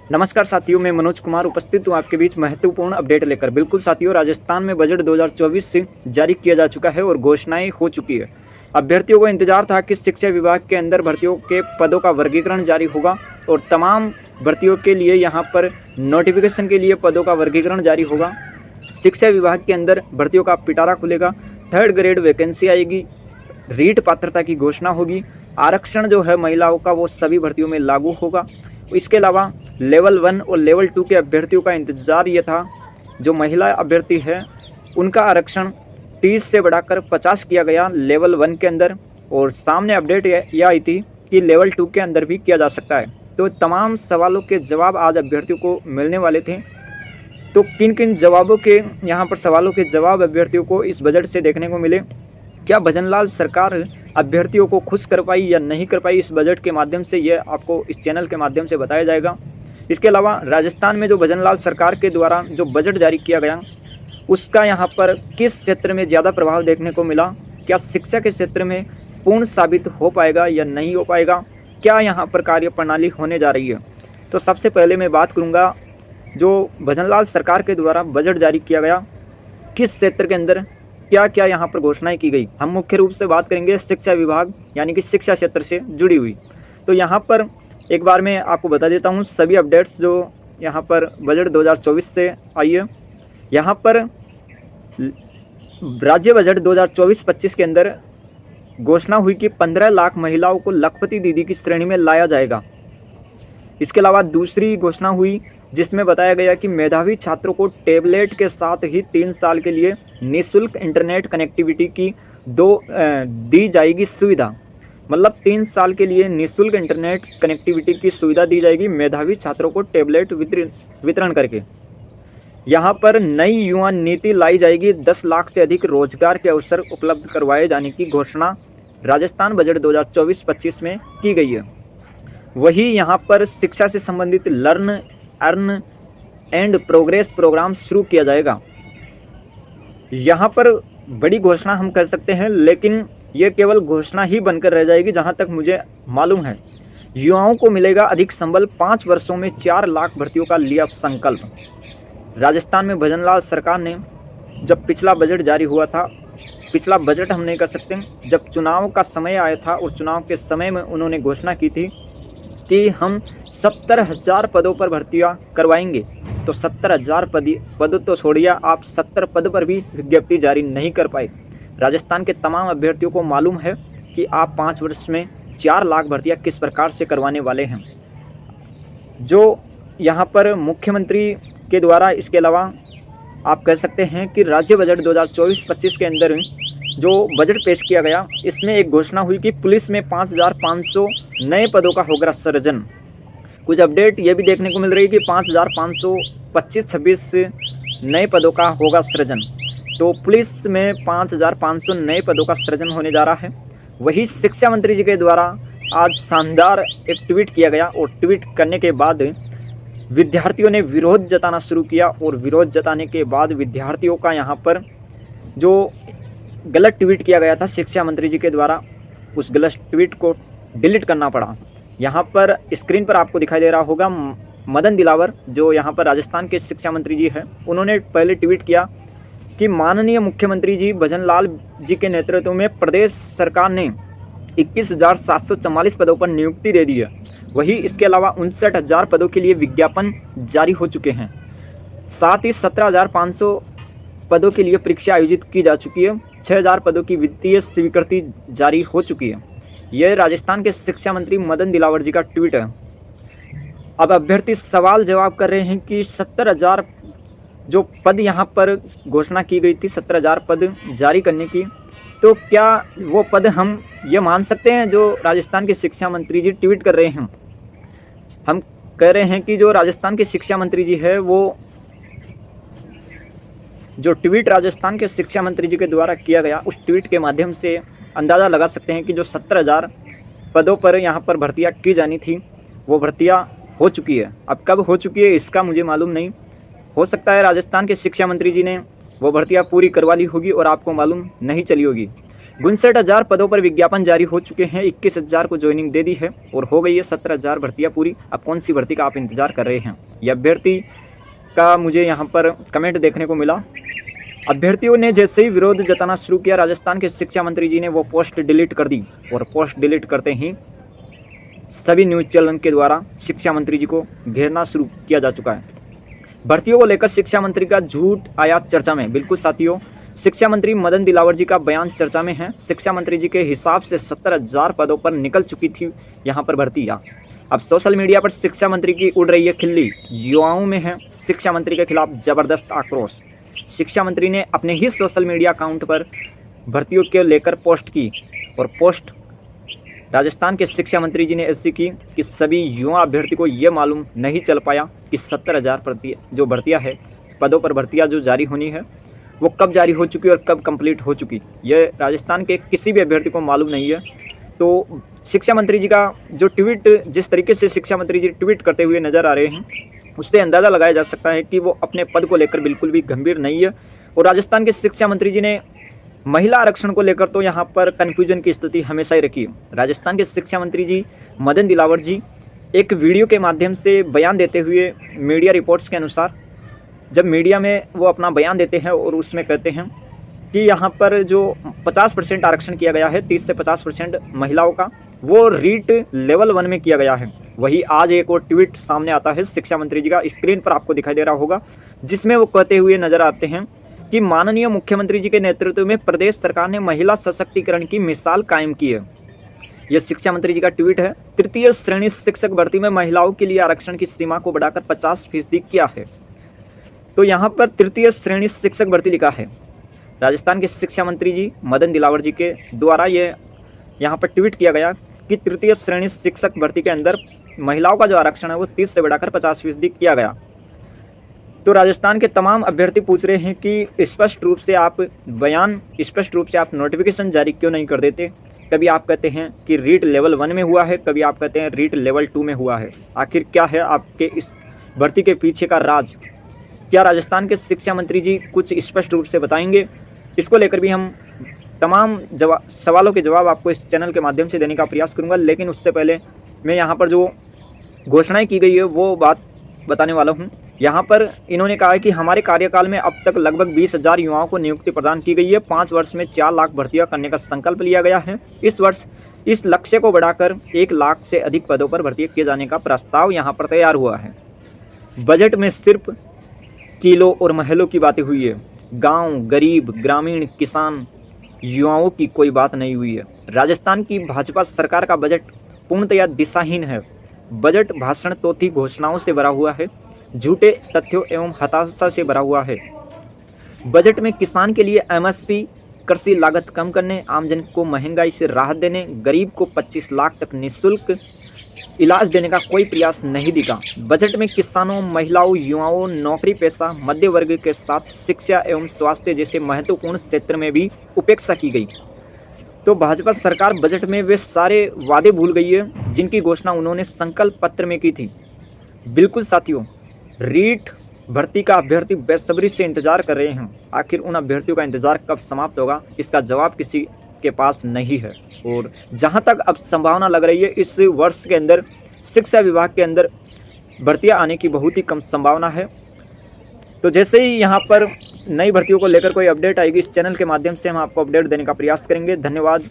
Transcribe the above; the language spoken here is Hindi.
नमस्कार साथियों, मैं मनोज कुमार उपस्थित हूँ आपके बीच महत्वपूर्ण अपडेट लेकर। बिल्कुल साथियों, राजस्थान में बजट 2024 से जारी किया जा चुका है और घोषणाएं हो चुकी है। अभ्यर्थियों को इंतजार था कि शिक्षा विभाग के अंदर भर्तियों के पदों का वर्गीकरण जारी होगा और तमाम भर्तियों के लिए यहाँ पर नोटिफिकेशन के लिए पदों का वर्गीकरण जारी होगा। शिक्षा विभाग के अंदर भर्तियों का पिटारा खुलेगा, 3rd ग्रेड वैकेंसी आएगी, रीट पात्रता की घोषणा होगी, आरक्षण जो है महिलाओं का वो सभी भर्तियों में लागू होगा। इसके अलावा लेवल 1 और लेवल 2 के अभ्यर्थियों का इंतज़ार ये था, जो महिला अभ्यर्थी है उनका आरक्षण 30 से बढ़ाकर 50 किया गया लेवल 1 के अंदर, और सामने अपडेट यह आई थी कि लेवल 2 के अंदर भी किया जा सकता है। तो तमाम सवालों के जवाब आज अभ्यर्थियों को मिलने वाले थे। तो किन किन जवाबों के यहाँ पर सवालों के जवाब अभ्यर्थियों को इस बजट से देखने को मिले, क्या भजनलाल सरकार अभ्यर्थियों को खुश कर पाई या नहीं कर पाई, इस बजट के माध्यम से यह आपको इस चैनल के माध्यम से बताया जाएगा। इसके अलावा राजस्थान में जो भजनलाल सरकार के द्वारा जो बजट जारी किया गया उसका यहाँ पर किस क्षेत्र में ज़्यादा प्रभाव देखने को मिला, क्या शिक्षा के क्षेत्र में पूर्ण साबित हो पाएगा या नहीं हो पाएगा, क्या यहाँ पर कार्य प्रणाली होने जा रही है। तो सबसे पहले मैं बात करूँगा जो भजनलाल सरकार के द्वारा बजट जारी किया गया, किस क्षेत्र के अंदर क्या क्या यहाँ पर घोषणाएं की गई। हम मुख्य रूप से बात करेंगे शिक्षा विभाग यानी कि शिक्षा क्षेत्र से जुड़ी हुई। तो यहाँ पर एक बार मैं आपको बता देता हूँ सभी अपडेट्स जो यहाँ पर बजट 2024 से आई है। यहाँ पर राज्य बजट 2024-25 के अंदर घोषणा हुई कि 15 लाख महिलाओं को लखपति दीदी की श्रेणी में लाया जाएगा। इसके अलावा दूसरी घोषणा हुई जिसमें बताया गया कि मेधावी छात्रों को टैबलेट के साथ ही 3 साल के लिए निःशुल्क इंटरनेट कनेक्टिविटी की दी जाएगी सुविधा। मतलब 3 साल के लिए निःशुल्क इंटरनेट कनेक्टिविटी की सुविधा दी जाएगी मेधावी छात्रों को टैबलेट वितरण करके। यहाँ पर नई युवा नीति लाई जाएगी, 10 लाख से अधिक रोजगार के अवसर उपलब्ध करवाए जाने की घोषणा राजस्थान बजट 2024-25 में की गई है। वही यहाँ पर शिक्षा से संबंधित learn earn and progress program शुरू किया जाएगा। यहाँ पर बड़ी घोषणा हम कर सकते हैं, लेकिन ये केवल घोषणा ही बनकर रह जाएगी जहाँ तक मुझे मालूम है। युवाओं को मिलेगा अधिक संबल, 5 वर्षों में 4 लाख भर्तियों का लिया संकल्प। राजस्थान में भजनलाल सरकार ने जब पिछला बजट जारी हुआ था, पिछला बजट हम नहीं कर सकते, जब चुनाव का समय आया था और चुनाव के समय में उन्होंने घोषणा की थी कि हम 70,000 पदों पर भर्तियां करवाएंगे। तो 70,000 पद तो छोड़िए, आप 70 पद पर भी विज्ञप्ति जारी नहीं कर पाए। राजस्थान के तमाम अभ्यर्थियों को मालूम है कि आप 5 वर्ष में 4 लाख भर्तियां किस प्रकार से करवाने वाले हैं। जो यहाँ पर मुख्यमंत्री के द्वारा, इसके अलावा आप कह सकते हैं कि राज्य बजट 2024-25 के अंदर जो बजट पेश किया गया, इसमें एक घोषणा हुई कि पुलिस में 5,500 नए पदों का होगा सृजन। कुछ अपडेट ये भी देखने को मिल रही है कि 5,525-26 नए पदों का होगा सृजन। तो पुलिस में 5,500 नए पदों का सृजन होने जा रहा है। वही शिक्षा मंत्री जी के द्वारा आज शानदार एक ट्वीट किया गया, और ट्वीट करने के बाद विद्यार्थियों ने विरोध जताना शुरू किया, और विरोध जताने के बाद विद्यार्थियों का यहाँ पर जो गलत ट्वीट किया गया था शिक्षा मंत्री जी के द्वारा, उस गलत ट्वीट को डिलीट करना पड़ा। यहाँ पर स्क्रीन पर आपको दिखाई दे रहा होगा मदन दिलावर, जो यहाँ पर राजस्थान के शिक्षा मंत्री जी हैं। उन्होंने पहले ट्वीट किया कि माननीय मुख्यमंत्री जी भजनलाल जी के नेतृत्व में प्रदेश सरकार ने 21,744 पदों पर नियुक्ति दे दी है। वही इसके अलावा 59,000 पदों के लिए विज्ञापन जारी हो चुके हैं। साथ ही 17,500 पदों के लिए परीक्षा आयोजित की जा चुकी है। 6,000 पदों की वित्तीय स्वीकृति जारी हो चुकी है। यह राजस्थान के शिक्षा मंत्री मदन दिलावर जी का ट्वीट है। अब अभ्यर्थी सवाल जवाब कर रहे हैं कि 70,000 जो पद यहाँ पर घोषणा की गई थी, 70,000 पद जारी करने की, तो क्या वो पद हम ये मान सकते हैं जो राजस्थान के शिक्षा मंत्री जी ट्वीट कर रहे हैं। हम कह रहे हैं कि जो राजस्थान के शिक्षा मंत्री जी है, वो जो ट्वीट राजस्थान के शिक्षा मंत्री जी के द्वारा किया गया, उस ट्वीट के माध्यम से अंदाज़ा लगा सकते हैं कि जो 70,000 पदों पर यहाँ पर भर्तियाँ की जानी थी, वो भर्तियाँ हो चुकी है। अब कब हो चुकी है इसका मुझे मालूम नहीं, हो सकता है राजस्थान के शिक्षा मंत्री जी ने वो भर्तियाँ पूरी करवा ली होगी और आपको मालूम नहीं चली होगी। 59,000 पदों पर विज्ञापन जारी हो चुके हैं, 21,000 को ज्वाइनिंग दे दी है और हो गई है 17,000 भर्तियाँ पूरी। अब कौन सी भर्ती का आप इंतजार कर रहे हैं? यह अभ्यर्थी का मुझे यहाँ पर कमेंट देखने को मिला। अभ्यर्थियों ने जैसे ही विरोध जताना शुरू किया, राजस्थान के शिक्षा मंत्री जी ने वो पोस्ट डिलीट कर दी और पोस्ट डिलीट करते ही सभी न्यूज़ चैनल के द्वारा शिक्षा मंत्री जी को घेरना शुरू किया जा चुका है। भर्तियों को लेकर शिक्षा मंत्री का झूठ आया चर्चा में। बिल्कुल साथियों, शिक्षा मंत्री मदन दिलावर जी का बयान चर्चा में है। शिक्षा मंत्री जी के हिसाब से 17,000 पदों पर निकल चुकी थी यहाँ पर भर्तियाँ। अब सोशल मीडिया पर शिक्षा मंत्री की उड़ रही है खिल्ली, युवाओं में है शिक्षा मंत्री के खिलाफ जबरदस्त आक्रोश। शिक्षा मंत्री ने अपने ही सोशल मीडिया अकाउंट पर भर्तियों के लेकर पोस्ट की और पोस्ट राजस्थान के शिक्षा मंत्री जी ने ऐसी की कि सभी युवा अभ्यर्थी को ये मालूम नहीं चल पाया कि 17,000 जो भर्तियाँ है, पदों पर भर्तियाँ जो जारी होनी है वो कब जारी हो चुकी और कब कंप्लीट हो चुकी, ये राजस्थान के किसी भी अभ्यर्थी को मालूम नहीं है। तो शिक्षा मंत्री जी का जो ट्वीट, जिस तरीके से शिक्षा मंत्री जी ट्वीट करते हुए नज़र आ रहे हैं, उससे अंदाज़ा लगाया जा सकता है कि वो अपने पद को लेकर बिल्कुल भी गंभीर नहीं है। और राजस्थान के शिक्षा मंत्री जी ने महिला आरक्षण को लेकर तो यहाँ पर कन्फ्यूजन की स्थिति हमेशा ही रखी है। राजस्थान के शिक्षा मंत्री जी मदन दिलावर जी एक वीडियो के माध्यम से बयान देते हुए, मीडिया रिपोर्ट्स के अनुसार जब मीडिया में वो अपना बयान देते हैं और उसमें कहते हैं कि यहाँ पर जो 50% आरक्षण किया गया है, 30 से 50% महिलाओं का, वो रीट लेवल 1 में किया गया है। वही आज एक और ट्वीट सामने आता है शिक्षा मंत्री जी का, स्क्रीन पर आपको दिखाई दे रहा होगा, जिसमें वो कहते हुए नजर आते हैं कि माननीय मुख्यमंत्री जी के नेतृत्व में प्रदेश सरकार ने महिला सशक्तिकरण की मिसाल कायम की है। यह शिक्षा मंत्री जी का ट्वीट है। तृतीय श्रेणी शिक्षक भर्ती में महिलाओं के लिए आरक्षण की सीमा को बढ़ाकर 50% किया है। तो यहाँ पर तृतीय श्रेणी शिक्षक भर्ती लिखा है। राजस्थान के शिक्षा मंत्री जी मदन दिलावर जी के द्वारा ये यहाँ पर ट्वीट किया गया कि तृतीय श्रेणी शिक्षक भर्ती के अंदर महिलाओं का जो आरक्षण है वो 30 से बढ़ाकर 50% किया गया। तो राजस्थान के तमाम अभ्यर्थी पूछ रहे हैं कि स्पष्ट रूप से आप नोटिफिकेशन जारी क्यों नहीं कर देते। कभी आप कहते हैं कि रीट लेवल 1 में हुआ है, कभी आप कहते हैं रीट लेवल 2 में हुआ है। आखिर क्या है आपके इस भर्ती के पीछे का राज? क्या राजस्थान के शिक्षा मंत्री जी कुछ स्पष्ट रूप से बताएंगे? इसको लेकर भी हम तमाम सवालों के जवाब आपको इस चैनल के माध्यम से देने का प्रयास करूंगा। लेकिन उससे पहले मैं यहाँ पर जो घोषणाएं की गई है वो बात बताने वाला हूँ। यहाँ पर इन्होंने कहा है कि हमारे कार्यकाल में अब तक लगभग 20,000 युवाओं को नियुक्ति प्रदान की गई है। 5 वर्ष में 4 लाख भर्तियाँ करने का संकल्प लिया गया है। इस वर्ष इस लक्ष्य को बढ़ाकर 1 लाख से अधिक पदों पर भर्ती किए जाने का प्रस्ताव यहाँ पर तैयार हुआ है। बजट में सिर्फ किलो और महलों की बातें हुई है। गांव, गरीब, ग्रामीण, किसान, युवाओं की कोई बात नहीं हुई है। राजस्थान की भाजपा सरकार का बजट पूर्णतया दिशाहीन है। बजट भाषण तोती घोषणाओं से भरा हुआ है, झूठे तथ्यों एवं हताशा से भरा हुआ है। बजट में किसान के लिए एमएसपी, कृषि लागत कम करने, आमजन को महंगाई से राहत देने, गरीब को 25 लाख तक निःशुल्क इलाज देने का कोई प्रयास नहीं दिखा। बजट में किसानों, महिलाओं, युवाओं, नौकरी पेशा, मध्य वर्ग के साथ शिक्षा एवं स्वास्थ्य जैसे महत्वपूर्ण क्षेत्र में भी उपेक्षा की गई। तो भाजपा सरकार बजट में वे सारे वादे भूल गई है जिनकी घोषणा उन्होंने संकल्प पत्र में की थी। बिल्कुल साथियों, रीट भर्ती का अभ्यर्थी बेसब्री से इंतजार कर रहे हैं। आखिर उन अभ्यर्थियों का इंतजार कब समाप्त होगा, इसका जवाब किसी के पास नहीं है। और जहां तक अब संभावना लग रही है, इस वर्ष के अंदर शिक्षा विभाग के अंदर भर्तियां आने की बहुत ही कम संभावना है। तो जैसे ही यहाँ पर नई भर्तियों को लेकर कोई अपडेट आएगी, इस चैनल के माध्यम से हम आपको अपडेट देने का प्रयास करेंगे। धन्यवाद।